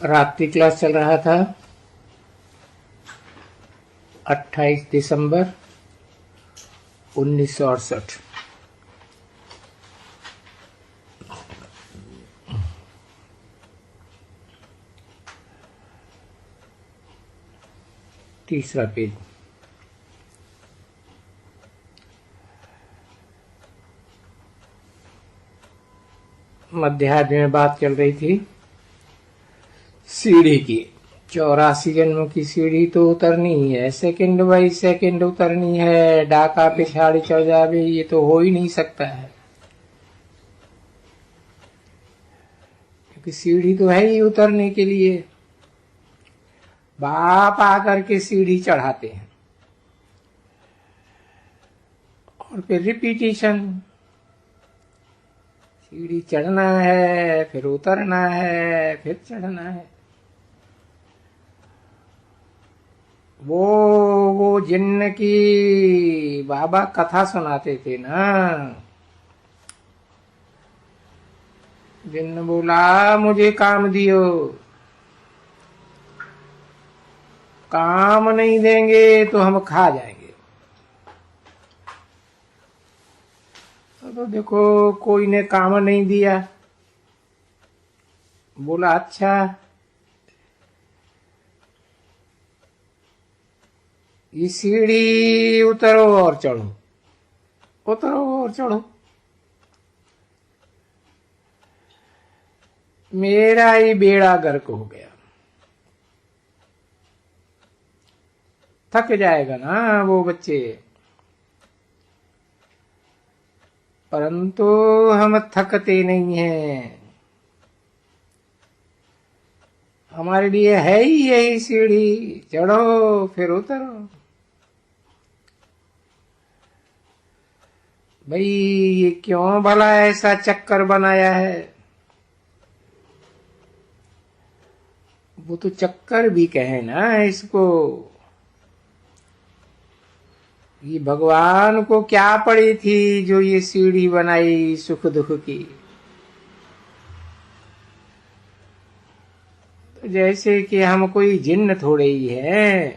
रात्रि क्लास चल रहा था 28 दिसंबर 1968। तीसरा पेज। मध्याह्न में बात चल रही थी सीढ़ी की। 84 जन्मों की सीढ़ी तो उतरनी ही है, सेकंड बाई सेकंड उतरनी है। डाका पिछाड़ी चढ़ जावे ये तो हो ही नहीं सकता है, क्योंकि सीढ़ी तो है ही उतरने के लिए। बाप आकर के सीढ़ी चढ़ाते हैं और फिर रिपीटिशन। सीढ़ी चढ़ना है, फिर उतरना है, फिर चढ़ना है। वो जिन्न की बाबा कथा सुनाते थे ना। जिन्न बोला मुझे काम दियो, काम नहीं देंगे तो हम खा जाएंगे। तो देखो कोई ने काम नहीं दिया, बोला अच्छा ये सीढ़ी उतरो और चढ़ो, उतरो और चढ़ो। मेरा ही बेड़ा गर्क हो गया। थक जाएगा ना वो बच्चे, परंतु हम थकते नहीं हैं। हमारे लिए है ही यही सीढ़ी, चढ़ो फिर उतरो। भाई ये क्यों भला ऐसा चक्कर बनाया है? वो तो चक्कर भी कहे ना इसको। ये भगवान को क्या पड़ी थी जो ये सीढ़ी बनाई सुख दुख की। तो जैसे कि हम कोई जिन्न थोड़े ही है,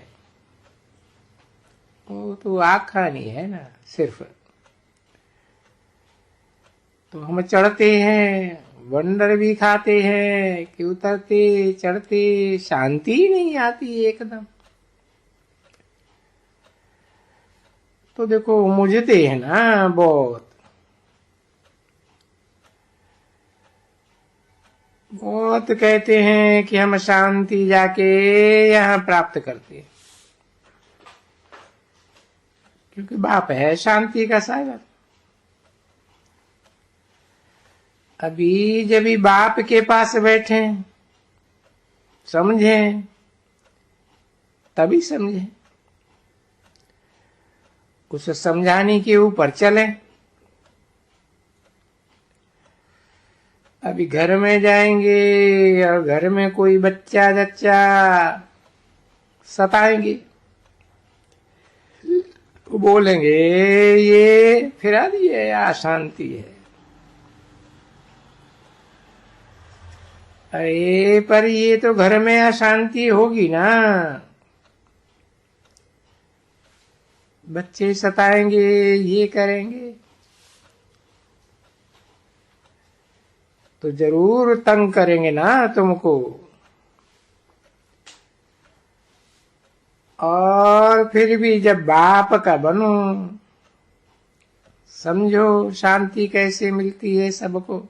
वो तो आखा नहीं है ना सिर्फ। तो हम चढ़ते हैं, वंडर भी खाते हैं कि उतरते चढ़ते शांति ही नहीं आती एकदम। तो देखो मुझते है ना बहुत बहुत कहते हैं कि हम शांति जाके यहाँ प्राप्त करते हैं, क्योंकि बाप है शांति का सागर। अभी जब भी बाप के पास बैठे समझे तभी समझे, कुछ समझाने के ऊपर चले। अभी घर में जाएंगे और घर में कोई बच्चा जच्चा सताएंगे, बोलेंगे ये फिरा दिए अशांति है। अरे पर ये तो घर में अशांति होगी ना। बच्चे सताएंगे, ये करेंगे तो जरूर तंग करेंगे ना तुमको। और फिर भी जब बाप का बनो, समझो शांति कैसे मिलती है सबको।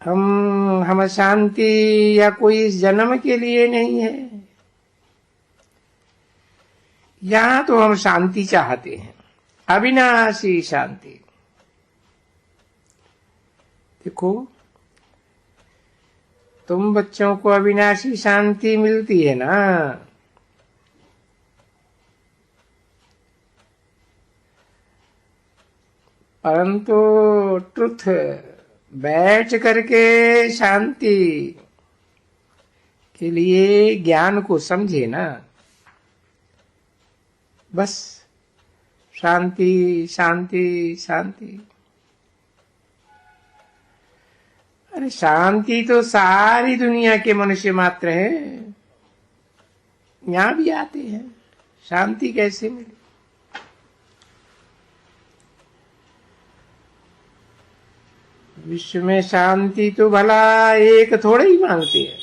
हम शांति या कोई इस जन्म के लिए नहीं है। यहां तो हम शांति चाहते हैं, अविनाशी शांति। देखो तुम बच्चों को अविनाशी शांति मिलती है ना, परंतु ट्रुथ बैठ करके शांति के लिए ज्ञान को समझे ना। बस शांति शांति शांति। अरे शांति तो सारी दुनिया के मनुष्य मात्र है, यहां भी आते हैं, शांति कैसे मिले? विश्व में शांति तो भला एक थोड़े ही मांगते हैं,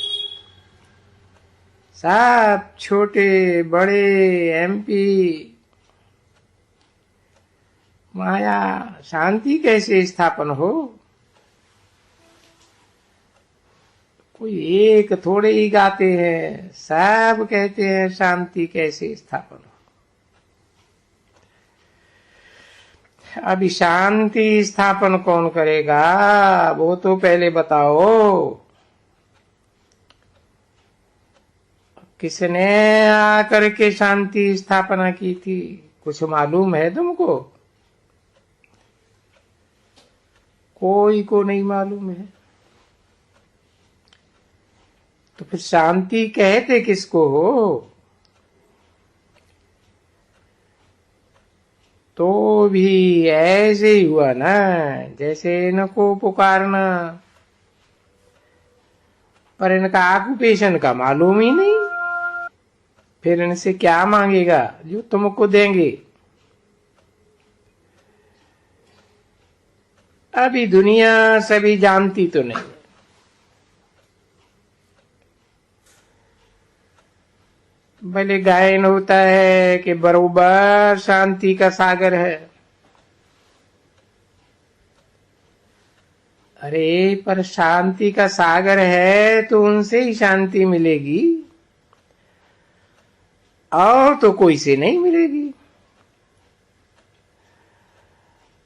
सब छोटे बड़े एमपी माया शांति कैसे स्थापन हो? कोई एक थोड़े ही गाते हैं, सब कहते हैं शांति कैसे स्थापन हो। अभी शांति स्थापन कौन करेगा, वो तो पहले बताओ। किसने आकर के शांति स्थापना की थी, कुछ मालूम है तुमको? कोई को नहीं मालूम है। तो फिर शांति कहते किसको हो? तो भी ऐसे ही हुआ ना, जैसे इनको पुकारना, पर इनका ऑक्यूपेशन का मालूम ही नहीं, फिर इनसे क्या मांगेगा जो तुमको देंगे? अभी दुनिया सभी जानती तो नहीं, भले गायन होता है कि बरोबर शांति का सागर है। अरे पर शांति का सागर है तो उनसे ही शांति मिलेगी, और तो कोई से नहीं मिलेगी।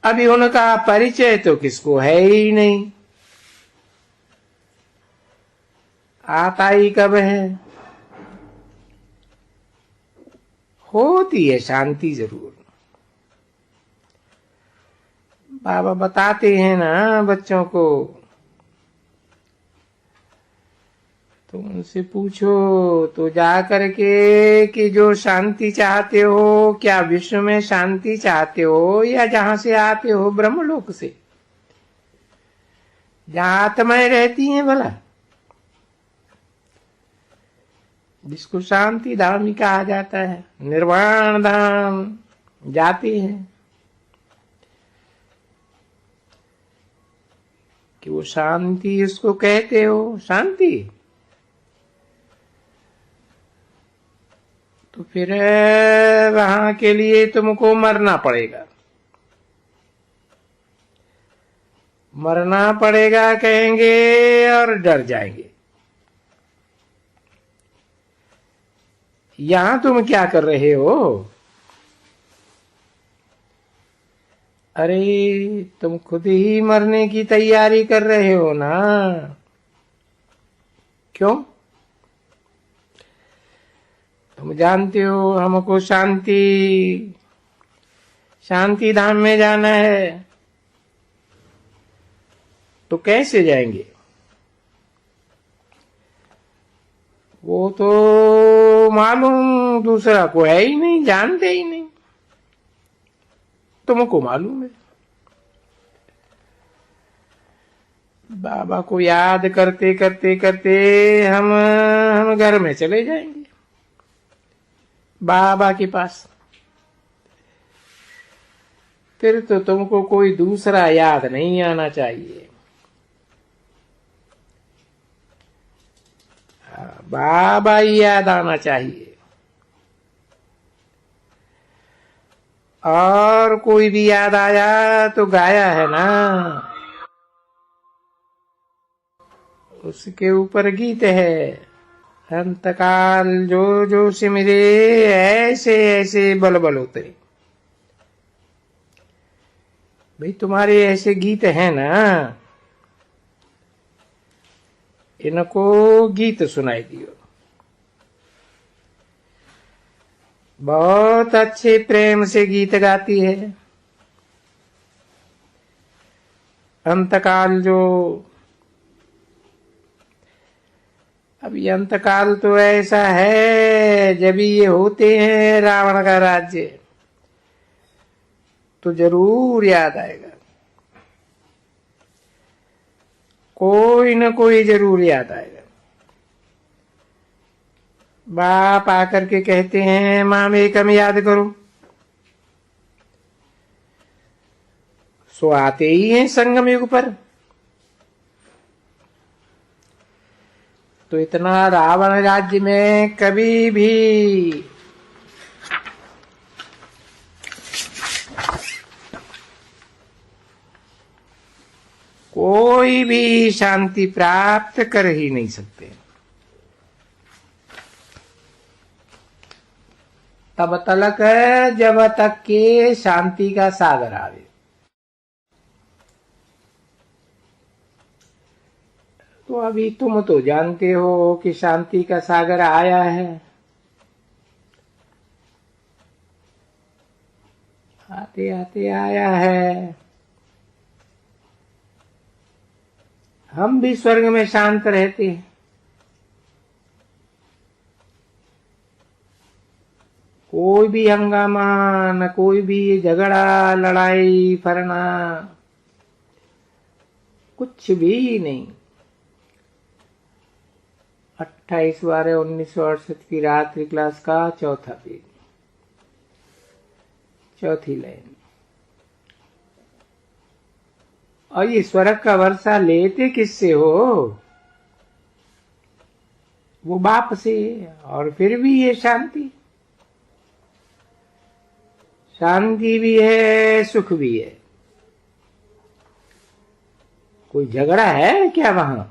अभी उनका परिचय तो किसको है ही नहीं, आता ही कब है? होती है शांति जरूर। बाबा बताते हैं ना बच्चों को, तो उनसे पूछो तो जा करके कि जो शांति चाहते हो, क्या विश्व में शांति चाहते हो या जहां से आते हो ब्रह्मलोक से, जहां आत्माएं रहती हैं भला, जिसको शांति धाम ही कहा जाता है, निर्वाण धाम जाते हैं। कि वो शांति उसको कहते हो शांति, तो फिर वहां के लिए तुमको मरना पड़ेगा। मरना पड़ेगा कहेंगे और डर जाएंगे। यहां तुम क्या कर रहे हो? अरे तुम खुद ही मरने की तैयारी कर रहे हो ना। क्यों? तुम जानते हो हमको शांति धाम में जाना है, तो कैसे जाएंगे? वो तो मालूम दूसरा को है ही नहीं, जानते ही नहीं, तुमको मालूम है। बाबा को याद करते करते करते हम घर में चले जाएंगे, बाबा के पास। फिर तो तुमको कोई दूसरा याद नहीं आना चाहिए। बाबा ही याद आना चाहिए, और कोई भी याद आया तो गाया है ना, उसके ऊपर गीत है, अंतकाल जो जो सिमरे ऐसे ऐसे बल बल उतरे। भाई तुम्हारे ऐसे गीत हैं ना, इनको गीत सुनाई दियो। बहुत अच्छे प्रेम से गीत गाती है। अंतकाल जो, अब ये अंतकाल तो ऐसा है, जब ये होते हैं रावण का राज्य, तो जरूर याद आएगा। कोई न कोई जरूर याद आएगा। बाप आकर के कहते हैं माम एकम याद करो, सो आते ही हैं संगम युग पर। तो इतना रावण राज्य में कभी भी कोई भी शांति प्राप्त कर ही नहीं सकते। तब तलक जब तक के शांति का सागर आवे। तो अभी तुम तो जानते हो कि शांति का सागर आया है, आते आते आया है। हम भी स्वर्ग में शांत रहते हैं, कोई भी हंगामा न कोई भी झगड़ा लड़ाई फरना कुछ भी नहीं। 28/12/1968 की रात्रि क्लास का चौथा पेज, चौथी लाइन। और ये स्वर्ग का वर्षा लेते किससे हो? वो बाप से। और फिर भी ये शांति, शांति भी है सुख भी है। कोई झगड़ा है क्या वहां?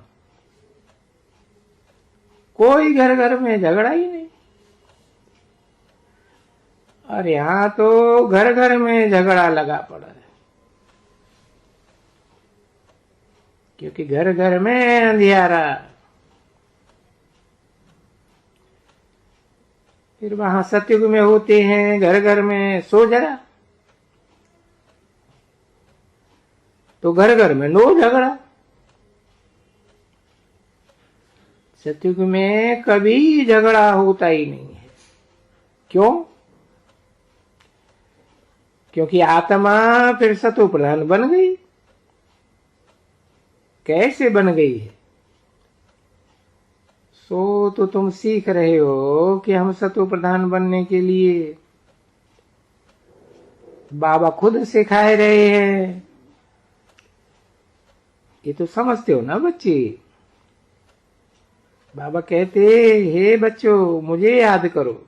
कोई घर घर में झगड़ा ही नहीं। और यहां तो घर घर में झगड़ा लगा पड़ा है, क्योंकि घर घर में अंधियारा। फिर वहां सतयुग में होते हैं घर घर में सो जरा, तो घर घर में नो झगड़ा। सतयुग में कभी झगड़ा होता ही नहीं है। क्यों? क्योंकि आत्मा फिर सतो प्रधान बन गई। कैसे बन गई है? सो तो तुम सीख रहे हो कि हम सतो प्रधान बनने के लिए बाबा खुद सिखाए रहे हैं। ये तो समझते हो ना बच्चे। बाबा कहते हे बच्चों मुझे याद करो,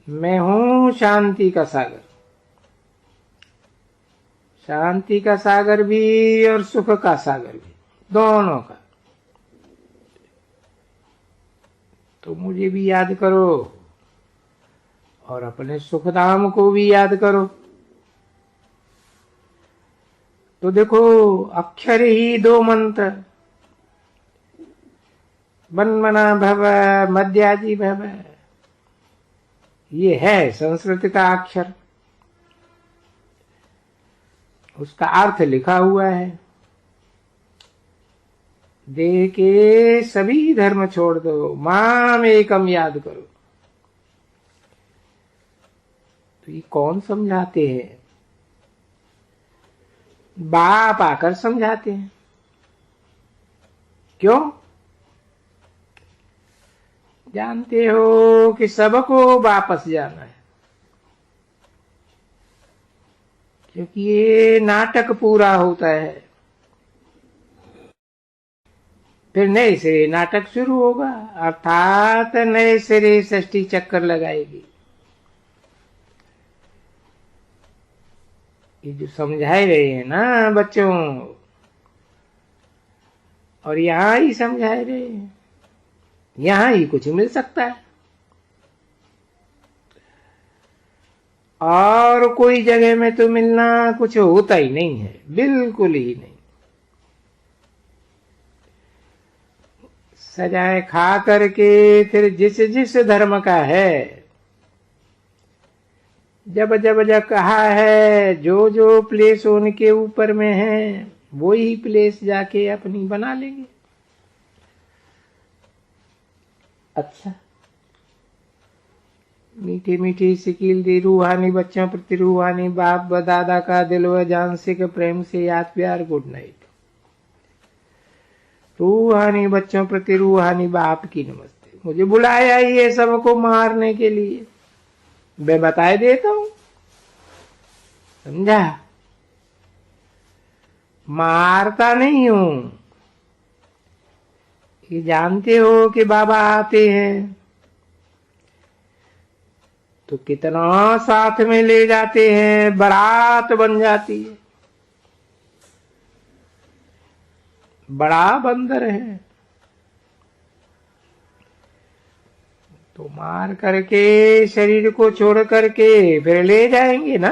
मैं हूं शांति का सागर। शांति का सागर भी और सुख का सागर भी, दोनों का। तो मुझे भी याद करो और अपने सुखधाम को भी याद करो। तो देखो अक्षर ही दो मंत्र, वन्मना भव मध्याजी भव, ये है संस्कृत का अक्षर। उसका अर्थ लिखा हुआ है, देह के सभी धर्म छोड़ दो, माम एकम याद करो। तो ये कौन समझाते हैं? बाप आकर समझाते हैं। क्यों? जानते हो कि सबको वापस जाना है, क्योंकि ये नाटक पूरा होता है, फिर नए सिरे नाटक शुरू होगा, अर्थात नए सिरे सृष्टि चक्कर लगाएगी। ये जो समझाए रहे हैं ना बच्चों, और यहां ही समझाए रहे हैं, यहां ही कुछ मिल सकता है और कोई जगह में तो मिलना कुछ होता ही नहीं है, बिल्कुल ही नहीं। सजाए खा करके फिर जिस जिस धर्म का है, जब जब जब कहा है, जो जो प्लेस उनके ऊपर में है वो ही प्लेस जाके अपनी बना लेंगे। अच्छा, मीठी मीठी सिकील दी रूहानी बच्चों प्रति रूहानी बाप व दादा का दिल व जान से के प्रेम से याद प्यार, गुड नाइट। रूहानी बच्चों प्रति रूहानी बाप की नमस्ते। मुझे बुलाया ये सबको मारने के लिए, मैं बताए देता हूं, समझा? मारता नहीं हूं। ये जानते हो कि बाबा आते हैं तो कितना साथ में ले जाते हैं, बारात बन जाती है। बड़ा बंदर है तो मार करके शरीर को छोड़ करके फिर ले जाएंगे ना।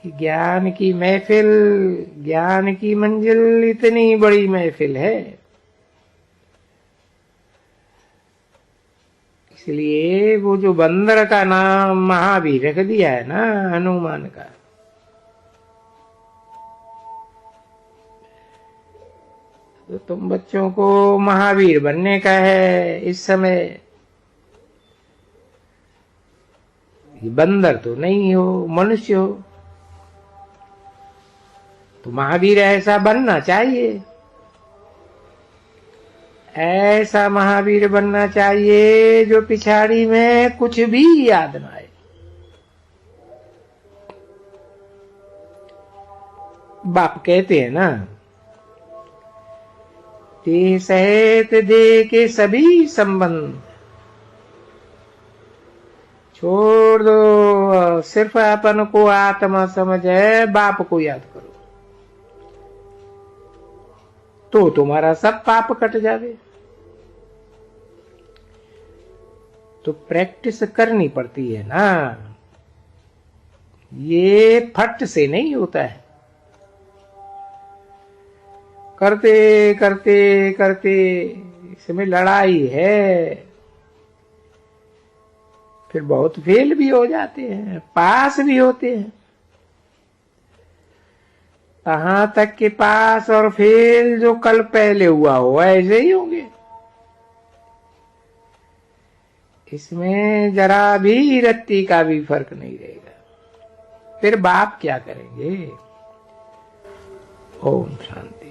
ज्ञान की महफिल, ज्ञान की मंजिल इतनी बड़ी महफिल है, इसलिए वो जो बंदर का नाम महावीर रख दिया है ना, हनुमान का, तो तुम बच्चों को महावीर बनने का है इस समय। बंदर तो नहीं हो, मनुष्य हो, तो महावीर ऐसा बनना चाहिए। ऐसा महावीर बनना चाहिए जो पिछाड़ी में कुछ भी याद ना आए। बाप कहते हैं ना, देह सहित देह के सभी संबंध छोड़ दो, सिर्फ अपन को आत्मा समझे, बाप को याद करो तो तुम्हारा सब पाप कट जावे। तो प्रैक्टिस करनी पड़ती है ना, ये फट से नहीं होता है। करते करते करते इसमें लड़ाई है, फिर बहुत फेल भी हो जाते हैं, पास भी होते हैं। कहां तक के पास और फेल जो कल पहले हुआ हो ऐसे ही होंगे। इसमें जरा भी रत्ती का भी फर्क नहीं रहेगा। फिर बाप क्या करेंगे? ओम शांति।